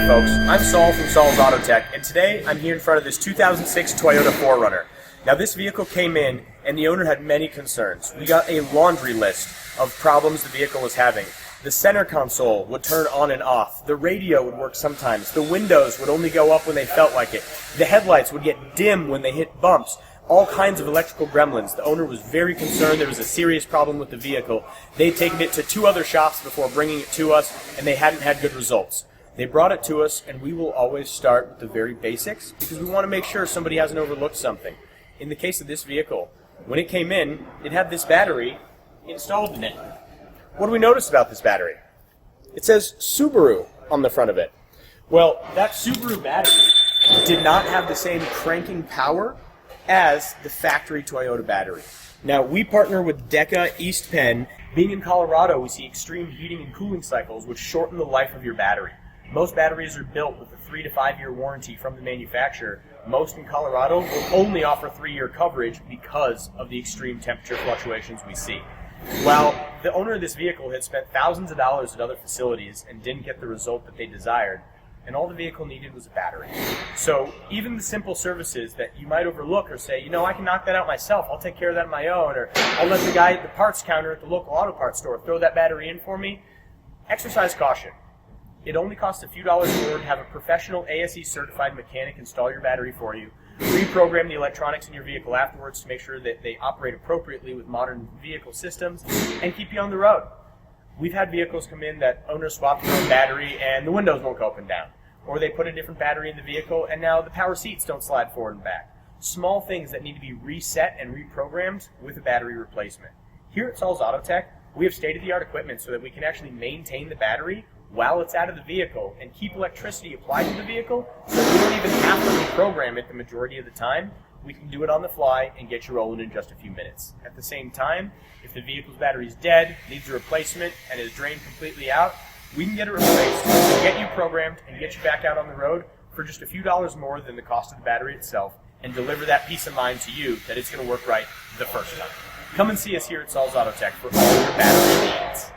folks, I'm Saul from Saul's Autotek, and today I'm here in front of this 2006 Toyota 4Runner. Now this vehicle came in, and the owner had many concerns. We got a laundry list of problems the vehicle was having. The center console would turn on and off. The radio would work sometimes. The windows would only go up when they felt like it. The headlights would get dim when they hit bumps. All kinds of electrical gremlins. The owner was very concerned there was a serious problem with the vehicle. They'd taken it to 2 other shops before bringing it to us, and they hadn't had good results. They brought it to us, and we will always start with the very basics because we want to make sure somebody hasn't overlooked something. In the case of this vehicle, when it came in, it had this battery installed in it. What do we notice about this battery? It says Subaru on the front of it. Well, that Subaru battery did not have the same cranking power as the factory Toyota battery. Now, we partner with Deca East Penn. Being in Colorado, we see extreme heating and cooling cycles which shorten the life of your battery. Most batteries are built with a 3 to 5 year warranty from the manufacturer. Most in Colorado will only offer 3-year coverage because of the extreme temperature fluctuations we see. While the owner of this vehicle had spent thousands of dollars at other facilities and didn't get the result that they desired, and all the vehicle needed was a battery. So even the simple services that you might overlook or say, you know, I can knock that out myself, I'll take care of that on my own, or I'll let the guy at the parts counter at the local auto parts store throw that battery in for me, exercise caution. It only costs a few dollars more to have a professional ASE-certified mechanic install your battery for you, reprogram the electronics in your vehicle afterwards to make sure that they operate appropriately with modern vehicle systems, and keep you on the road. We've had vehicles come in that owners swap their own battery and the windows won't go up and down. Or they put a different battery in the vehicle and now the power seats don't slide forward and back. Small things that need to be reset and reprogrammed with a battery replacement. Here at Saul's Autotek, we have state-of-the-art equipment so that we can actually maintain the battery while it's out of the vehicle and keep electricity applied to the vehicle so that we don't even have to reprogram it the majority of the time. We can do it on the fly and get you rolling in just a few minutes. At the same time, if the vehicle's battery is dead, needs a replacement, and is drained completely out, we can get it replaced, get you programmed, and get you back out on the road for just a few dollars more than the cost of the battery itself, and deliver that peace of mind to you that it's going to work right the first time. Come and see us here at Saul's Autotek for all your battery needs.